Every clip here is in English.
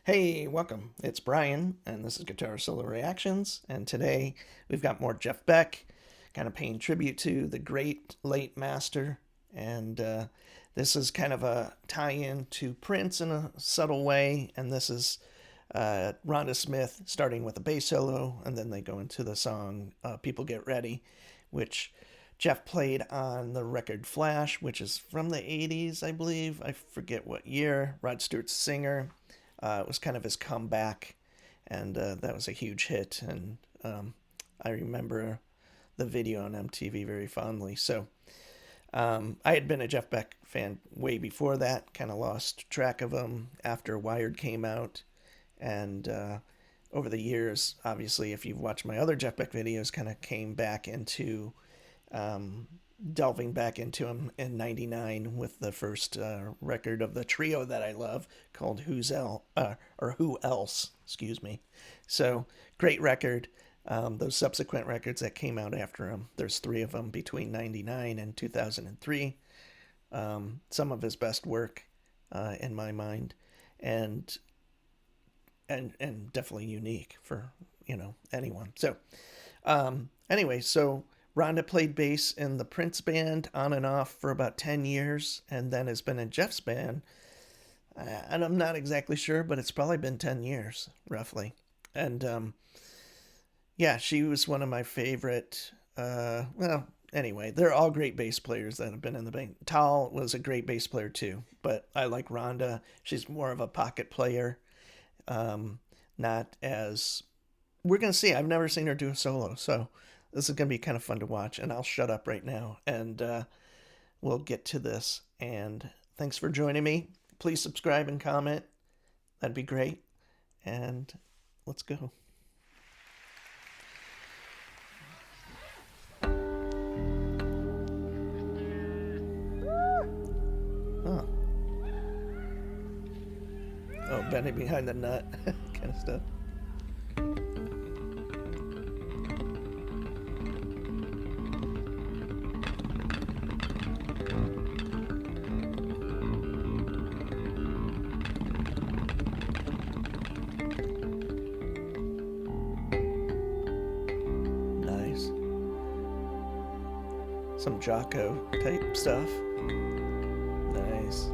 Hey, welcome. It's Brian, and this is Guitar Solo Reactions. And today we've got more Jeff Beck, kind of paying tribute to the great late master. And this is kind of a tie in to Prince in a subtle way. And this is Rhonda Smith starting with a bass solo, and then they go into the song People Get Ready, which Jeff played on the record Flash, which is from the 80s, I believe. I forget what year. Rod Stewart's singer. It was kind of his comeback, and that was a huge hit. And I remember the video on MTV very fondly. So I had been a Jeff Beck fan way before that, kind of lost track of him after Wired came out. And over the years, obviously, if you've watched my other Jeff Beck videos, kind of came back into um, delving back into him in '99 with the first record of the trio that I love called Who Else, excuse me. So great record. Those subsequent records that came out after him, there's three of them between '99 and 2003. Some of his best work, in my mind, and and definitely unique for anyone. So anyway, so Rhonda played bass in the Prince band on and off for about 10 years, and then has been in Jeff's band. And I'm not exactly sure, but it's probably been 10 years, roughly. And yeah, she was one of my favorite. Anyway, they're all great bass players that have been in the band. Tal was a great bass player too, but I like Rhonda. She's more of a pocket player. Not as we're gonna see. I've never seen her do a solo, so this is gonna be kind of fun to watch. And I'll shut up right now, and we'll get to this. And thanks for joining me. Please subscribe and comment. That'd be great. And let's go. Oh, oh, bending behind the nut, kind of stuff. Nice. Some Jocko type stuff. Nice.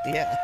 Yeah.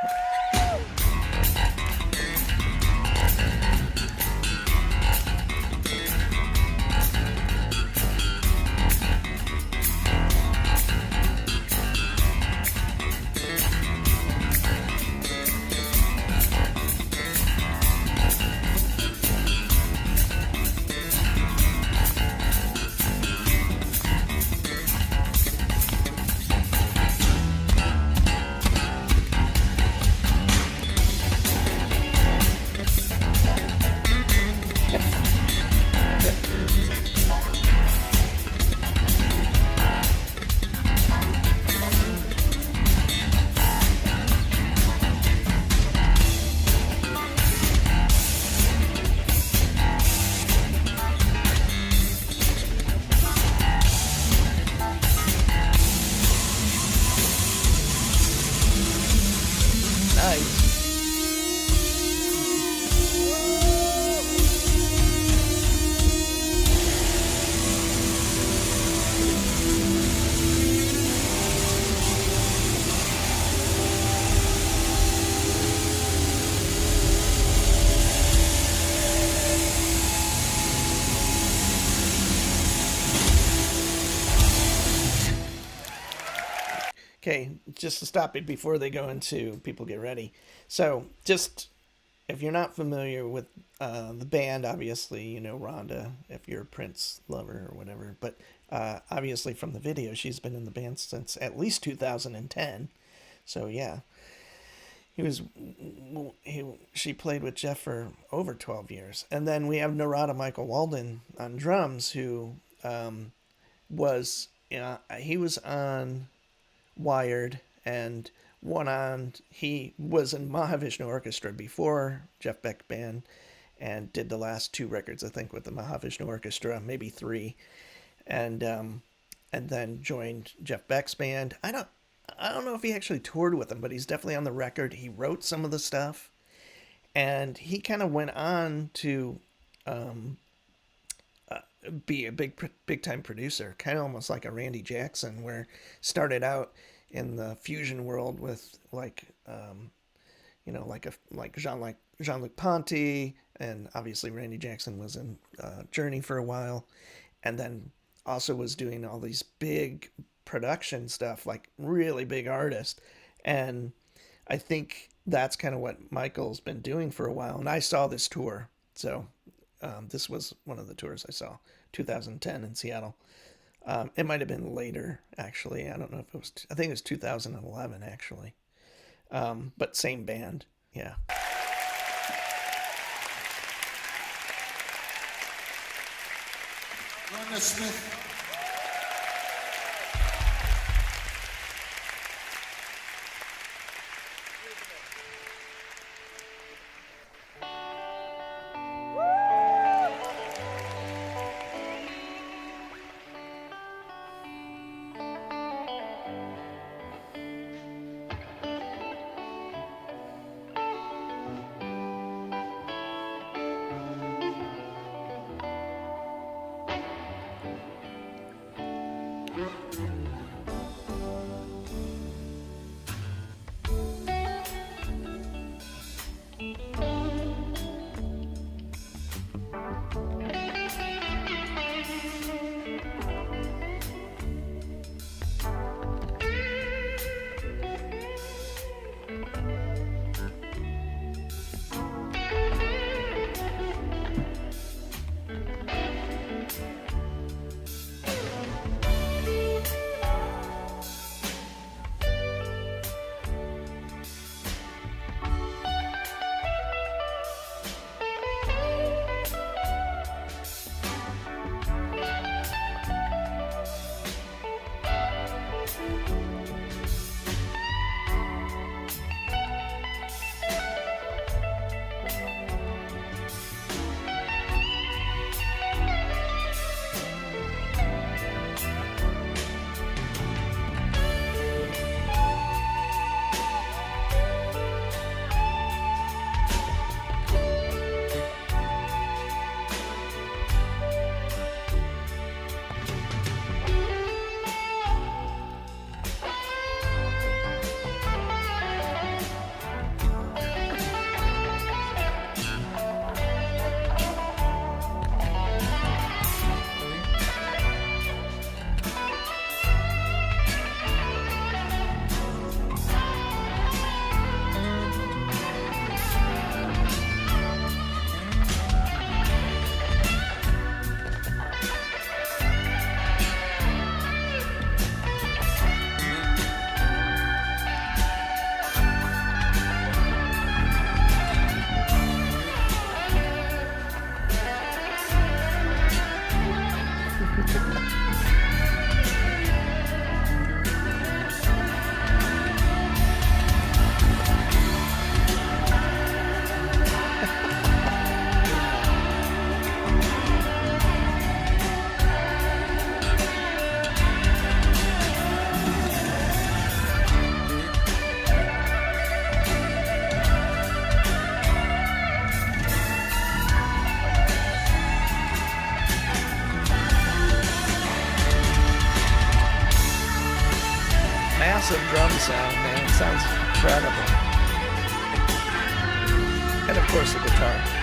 Nice. Okay, just to stop it before they go into People Get Ready. So, just if you're not familiar with the band, obviously you know Rhonda if you're a Prince lover or whatever. But Obviously, from the video, she's been in the band since at least 2010. So yeah, he was she played with Jeff for over 12 years. And then we have Narada Michael Walden on drums, who was, he was on Wired and he was in Mahavishnu Orchestra before Jeff Beck Band, and did the last 2 records, I think, with the Mahavishnu Orchestra, maybe 3, and then joined Jeff Beck's band. I don't know if he actually toured with him, but he's definitely on the record. He wrote some of the stuff, and he kind of went on to be a big time producer, kind of almost like a Randy Jackson, where started out in the fusion world with like Jean-Luc Ponty, and obviously Randy Jackson was in Journey for a while, and then also was doing all these big production stuff, like really big artist. And I think that's kind of what Michael's been doing for a while. And I saw this tour, so this was one of the tours I saw, 2010 in Seattle. It might have been later, actually. I don't know if it was, I think it was 2011, actually. But same band, yeah. Rhonda Smith. Massive drum sound, man. It sounds incredible. And of course the guitar.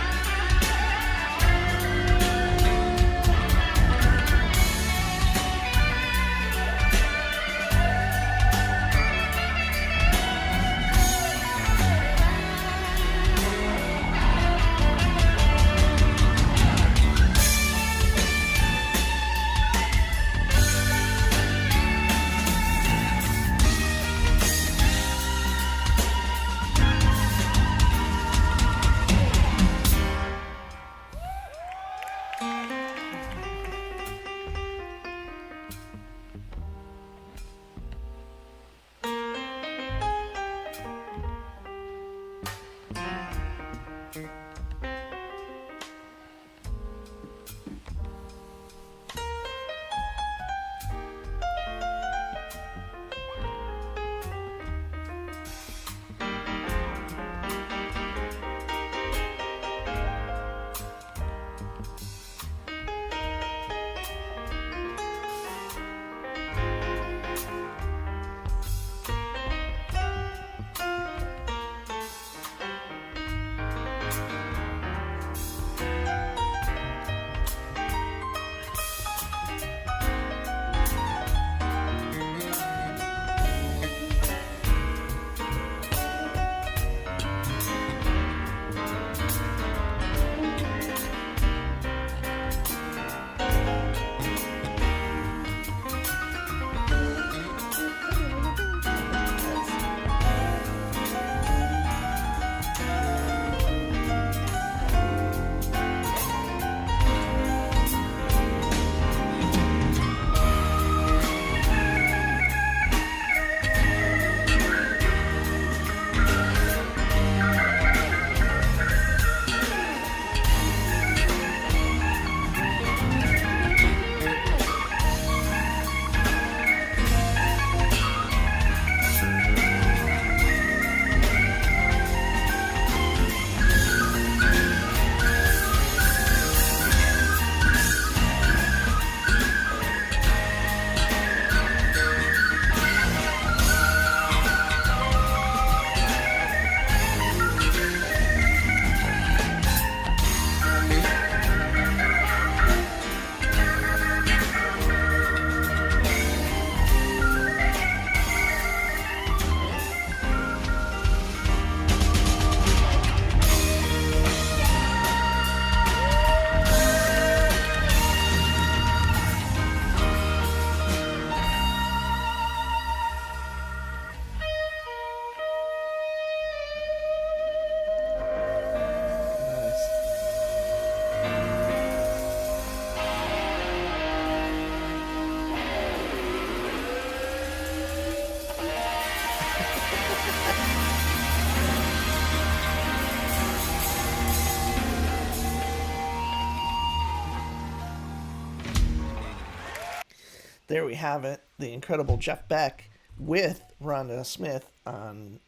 there we have it. The incredible Jeff Beck with Rhonda Smith on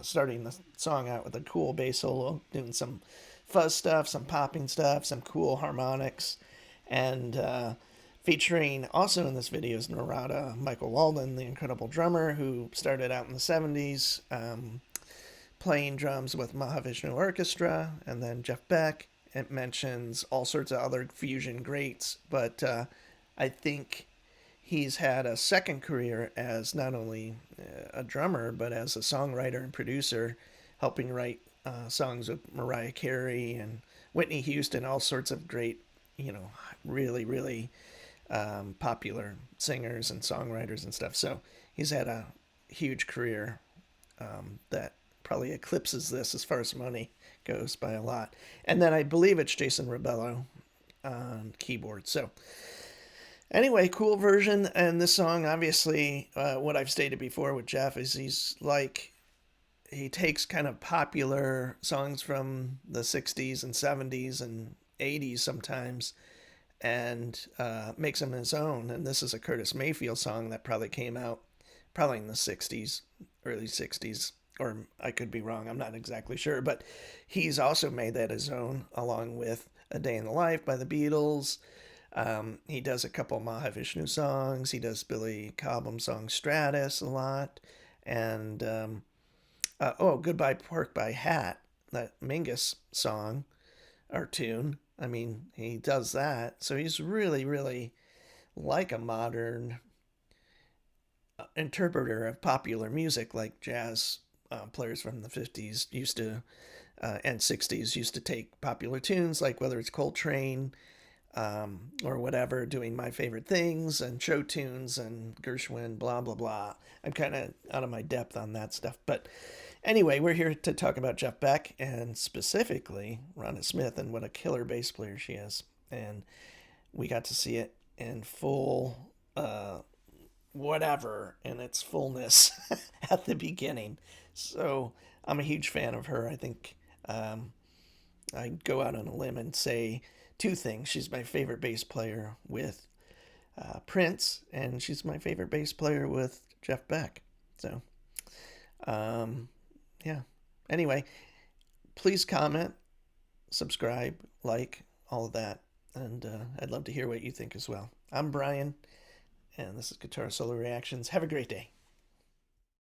starting the song out with a cool bass solo, doing some fuzz stuff, some popping stuff, some cool harmonics, and featuring also in this video is Narada Michael Walden, the incredible drummer who started out in the 70s playing drums with Mahavishnu Orchestra, and then Jeff Beck. It mentions all sorts of other fusion greats, but I think he's had a second career as not only a drummer, but as a songwriter and producer, helping write songs with Mariah Carey and Whitney Houston, all sorts of great, really, really popular singers and songwriters and stuff. So he's had a huge career that probably eclipses this as far as money goes by a lot. And then I believe it's Jason Rebello on keyboard. So anyway, cool version. And this song, obviously, what I've stated before with Jeff is he takes kind of popular songs from the 60s and 70s and 80s sometimes and makes them his own. And this is a Curtis Mayfield song that probably came out probably in the 60s, early 60s, or I could be wrong, I'm not exactly sure, but he's also made that his own, along with A Day in the Life by the Beatles. He does a couple Mahavishnu songs. He does Billy Cobham song Stratus a lot. And, Goodbye Pork by Hat, that Mingus song or tune. I mean, he does that. So he's really, really like a modern interpreter of popular music, like jazz players from the 50s used to and 60s used to take popular tunes, like whether it's Coltrane or whatever, doing My Favorite Things and show tunes and Gershwin, blah, blah, blah. I'm kind of out of my depth on that stuff. But anyway, we're here to talk about Jeff Beck and specifically Rhonda Smith and what a killer bass player she is. And we got to see it in full whatever in its fullness at the beginning. So I'm a huge fan of her. I think I'd go out on a limb and say two things. She's my favorite bass player with Prince, and she's my favorite bass player with Jeff Beck. So, yeah. Anyway, please comment, subscribe, like, all of that. And I'd love to hear what you think as well. I'm Brian, and this is Guitar Solo Reactions. Have a great day.